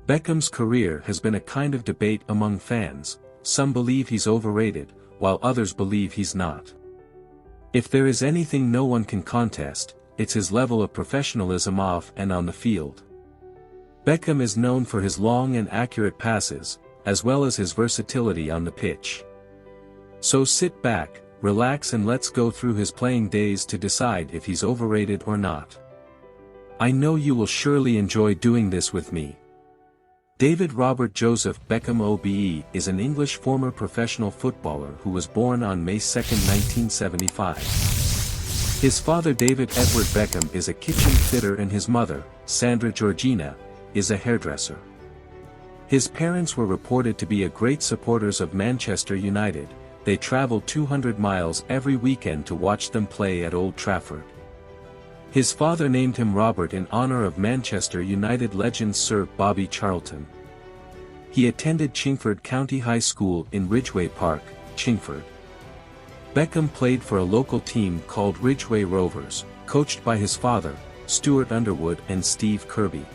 Beckham's career has been a kind of debate among fans. Some believe he's overrated, while others believe he's not. If there is anything no one can contest, it's his level of professionalism off and on the field. Beckham is known for his long and accurate passes, as well as his versatility on the pitch. So sit back, relax, and let's go through his playing days to decide if he's overrated or not. I know you will surely enjoy doing this with me. David Robert Joseph Beckham OBE is an English former professional footballer who was born on May 2, 1975. His father David Edward Beckham is a kitchen fitter and his mother, Sandra Georgina, is a hairdresser. His parents were reported to be great supporters of Manchester United. They traveled 200 miles every weekend to watch them play at Old Trafford. His father named him Robert in honor of Manchester United legend Sir Bobby Charlton. He attended Chingford County High School in Ridgeway Park, Chingford. Beckham played for a local team called Ridgeway Rovers, coached by his father, Stuart Underwood and Steve Kirby.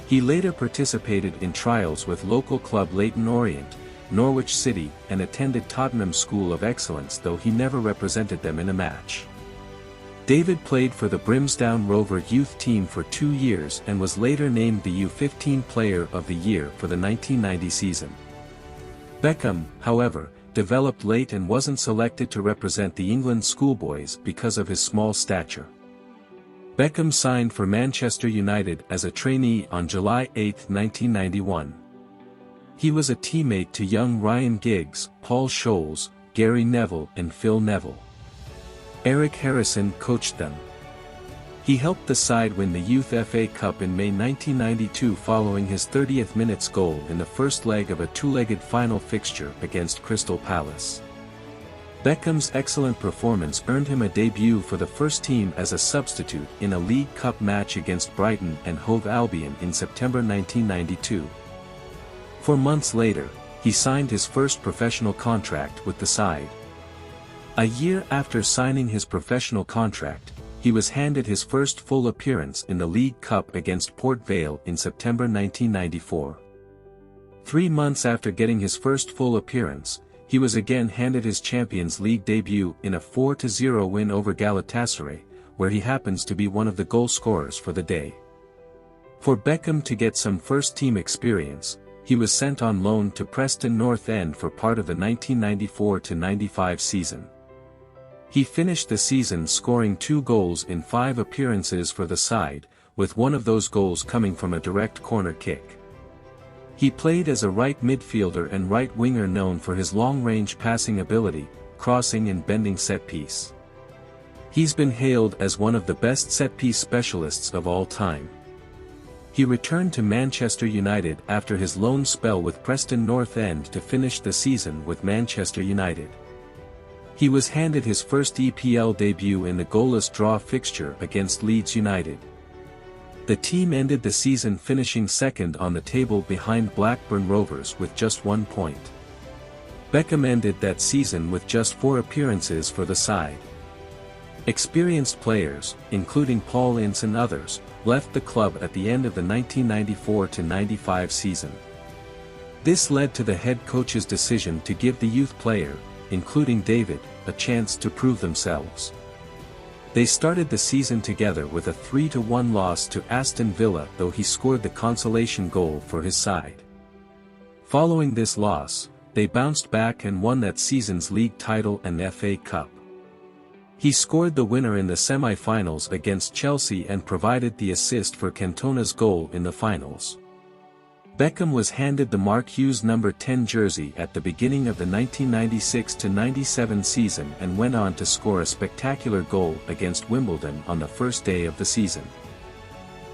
He later participated in trials with local club Leyton Orient, Norwich City, and attended Tottenham School of Excellence, though he never represented them in a match. David played for the Brimsdown Rover youth team for 2 years and was later named the U15 Player of the Year for the 1990 season. Beckham, however, developed late and wasn't selected to represent the England schoolboys because of his small stature. Beckham signed for Manchester United as a trainee on July 8, 1991. He was a teammate to young Ryan Giggs, Paul Scholes, Gary Neville and Phil Neville. Eric Harrison coached them. He helped the side win the Youth FA Cup in May 1992 following his 30th minutes goal in the first leg of a two-legged final fixture against Crystal Palace. Beckham's excellent performance earned him a debut for the first team as a substitute in a League Cup match against Brighton and Hove Albion in September 1992. 4 months later, he signed his first professional contract with the side. A year after signing his professional contract, he was handed his first full appearance in the League Cup against Port Vale in September 1994. 3 months after getting his first full appearance, he was again handed his Champions League debut in a 4-0 win over Galatasaray, where he happens to be one of the goal scorers for the day. For Beckham to get some first-team experience, he was sent on loan to Preston North End for part of the 1994-95 season. He finished the season scoring 2 goals in 5 appearances for the side, with one of those goals coming from a direct corner kick. He played as a right midfielder and right winger known for his long-range passing ability, crossing and bending set-piece. He's been hailed as one of the best set-piece specialists of all time. He returned to Manchester United after his loan spell with Preston North End to finish the season with Manchester United. He was handed his first EPL debut in the goalless draw fixture against Leeds United. The team ended the season finishing second on the table behind Blackburn Rovers with just 1 point. Beckham ended that season with just 4 appearances for the side. Experienced players, including Paul Ince and others, left the club at the end of the 1994-95 season. This led to the head coach's decision to give the youth player, including David, a chance to prove themselves. They started the season together with a 3-1 loss to Aston Villa, though he scored the consolation goal for his side. Following this loss, they bounced back and won that season's league title and FA Cup. He scored the winner in the semi-finals against Chelsea and provided the assist for Cantona's goal in the finals. Beckham was handed the Mark Hughes number 10 jersey at the beginning of the 1996-97 season and went on to score a spectacular goal against Wimbledon on the first day of the season.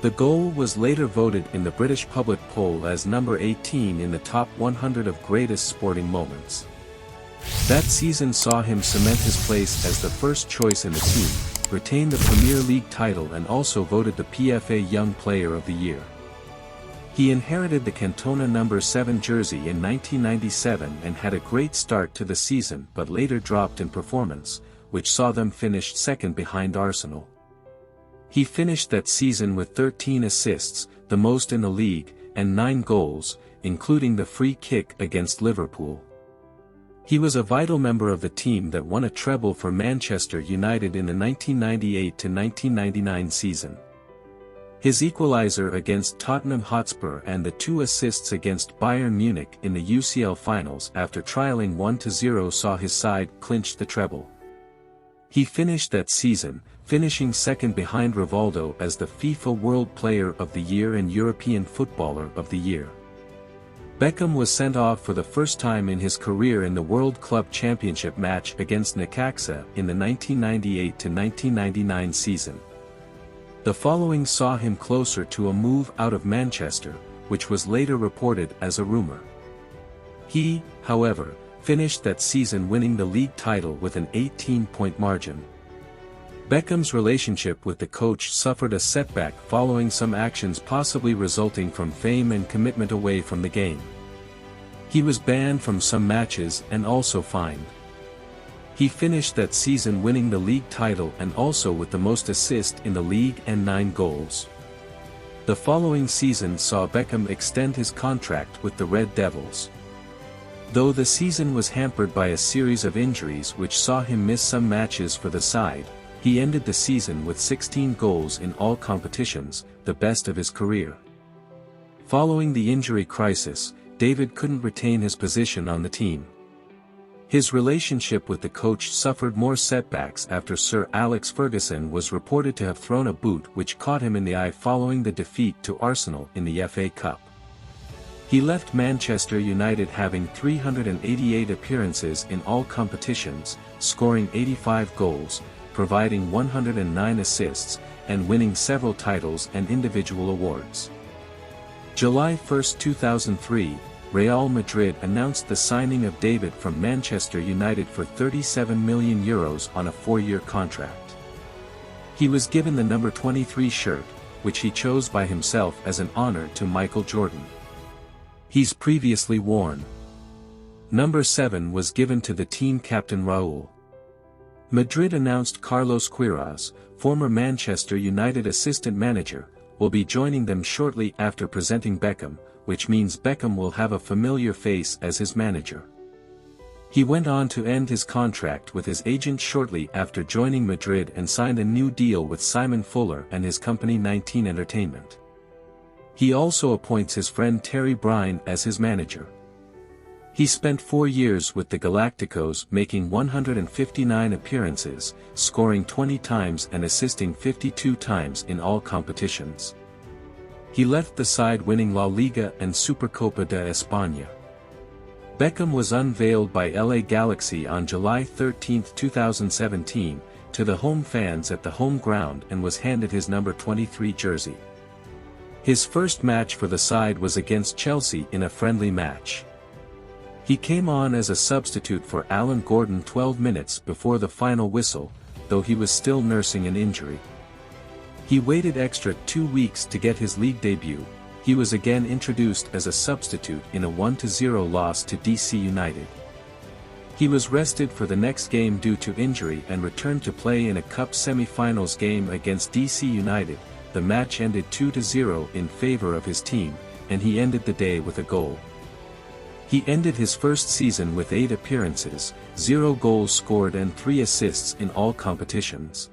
The goal was later voted in the British public poll as number 18 in the top 100 of greatest sporting moments. That season saw him cement his place as the first choice in the team, retain the Premier League title and also voted the PFA Young Player of the Year. He inherited the Cantona number 7 jersey in 1997 and had a great start to the season but later dropped in performance, which saw them finish second behind Arsenal. He finished that season with 13 assists, the most in the league, and 9 goals, including the free kick against Liverpool. He was a vital member of the team that won a treble for Manchester United in the 1998-1999 season. His equaliser against Tottenham Hotspur and the 2 assists against Bayern Munich in the UCL finals after trialing 1-0 saw his side clinch the treble. He finished that season, finishing second behind Rivaldo as the FIFA World Player of the Year and European Footballer of the Year. Beckham was sent off for the first time in his career in the World Club Championship match against Necaxa in the 1998-1999 season. The following saw him closer to a move out of Manchester, which was later reported as a rumour. He, however, finished that season winning the league title with an 18-point margin. Beckham's relationship with the coach suffered a setback following some actions possibly resulting from fame and commitment away from the game. He was banned from some matches and also fined. He finished that season winning the league title and also with the most assists in the league and 9 goals. The following season saw Beckham extend his contract with the Red Devils. Though the season was hampered by a series of injuries which saw him miss some matches for the side, he ended the season with 16 goals in all competitions, the best of his career. Following the injury crisis, David couldn't retain his position on the team. His relationship with the coach suffered more setbacks after Sir Alex Ferguson was reported to have thrown a boot which caught him in the eye following the defeat to Arsenal in the FA Cup. He left Manchester United having 388 appearances in all competitions, scoring 85 goals, providing 109 assists, and winning several titles and individual awards. July 1, 2003, Real Madrid announced the signing of David from Manchester United for €37 million on a 4-year contract. He was given the number 23 shirt, which he chose by himself as an honor to Michael Jordan. He's previously worn. Number 7 was given to the team captain Raul. Madrid announced Carlos Queiroz, former Manchester United assistant manager, will be joining them shortly after presenting Beckham, which means Beckham will have a familiar face as his manager. He went on to end his contract with his agent shortly after joining Madrid and signed a new deal with Simon Fuller and his company 19 Entertainment. He also appoints his friend Terry Bryan as his manager. He spent 4 years with the Galacticos, making 159 appearances, scoring 20 times and assisting 52 times in all competitions. He left the side winning La Liga and Supercopa de España. Beckham was unveiled by LA Galaxy on July 13, 2017, to the home fans at the home ground and was handed his number 23 jersey. His first match for the side was against Chelsea in a friendly match. He came on as a substitute for Alan Gordon 12 minutes before the final whistle, though he was still nursing an injury. He waited extra 2 weeks to get his league debut. He was again introduced as a substitute in a 1-0 loss to DC United. He was rested for the next game due to injury and returned to play in a cup semi-finals game against DC United. The match ended 2-0 in favor of his team, and he ended the day with a goal. He ended his first season with 8 appearances, 0 goals scored and 3 assists in all competitions.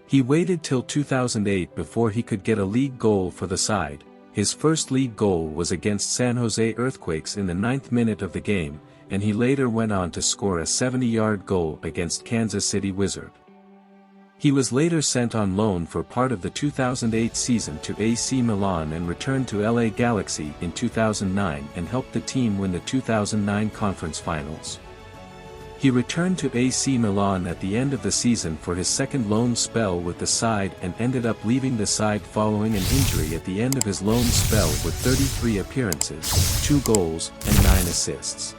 He waited till 2008 before he could get a league goal for the side. His first league goal was against San Jose Earthquakes in the 9th minute of the game, and he later went on to score a 70-yard goal against Kansas City Wizard. He was later sent on loan for part of the 2008 season to AC Milan and returned to LA Galaxy in 2009 and helped the team win the 2009 conference finals. He returned to AC Milan at the end of the season for his second loan spell with the side and ended up leaving the side following an injury at the end of his loan spell with 33 appearances, 2 goals, and 9 assists.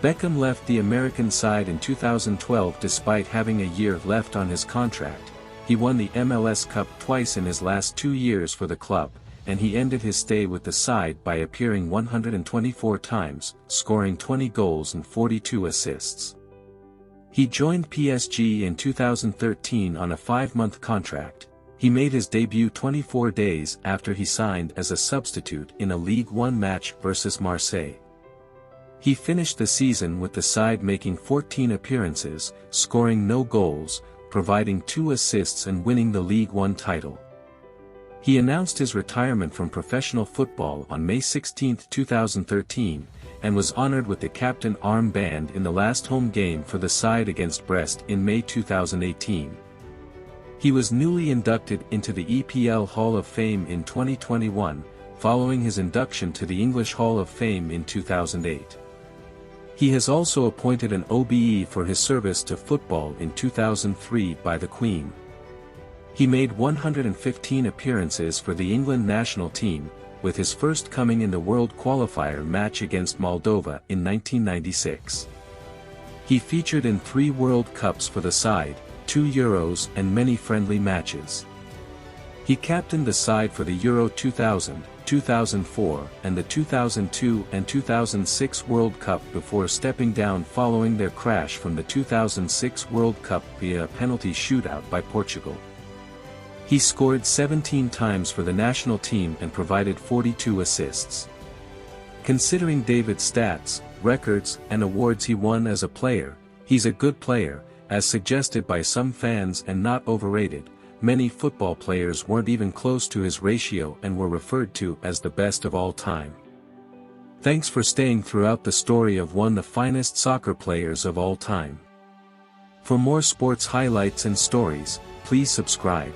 Beckham left the American side in 2012 despite having a year left on his contract. He won the MLS Cup twice in his last 2 years for the club, and he ended his stay with the side by appearing 124 times, scoring 20 goals and 42 assists. He joined PSG in 2013 on a 5-month contract. He made his debut 24 days after he signed as a substitute in a Ligue 1 match versus Marseille. He finished the season with the side making 14 appearances, scoring no goals, providing 2 assists and winning the Ligue 1 title. He announced his retirement from professional football on May 16, 2013, and was honored with the captain armband in the last home game for the side against Brest in May 2018. He was newly inducted into the EPL Hall of Fame in 2021, following his induction to the English Hall of Fame in 2008. He has also appointed an OBE for his service to football in 2003 by the Queen. He made 115 appearances for the England national team, with his first coming in the World Qualifier match against Moldova in 1996. He featured in 3 World Cups for the side, 2 Euros and many friendly matches. He captained the side for the Euro 2000, 2004 and the 2002 and 2006 World Cup before stepping down following their crash from the 2006 World Cup via a penalty shootout by Portugal. He scored 17 times for the national team and provided 42 assists. Considering David's stats, records, and awards he won as a player, he's a good player, as suggested by some fans, and not overrated. Many football players weren't even close to his ratio and were referred to as the best of all time. Thanks for staying throughout the story of one of the finest soccer players of all time. For more sports highlights and stories, please subscribe.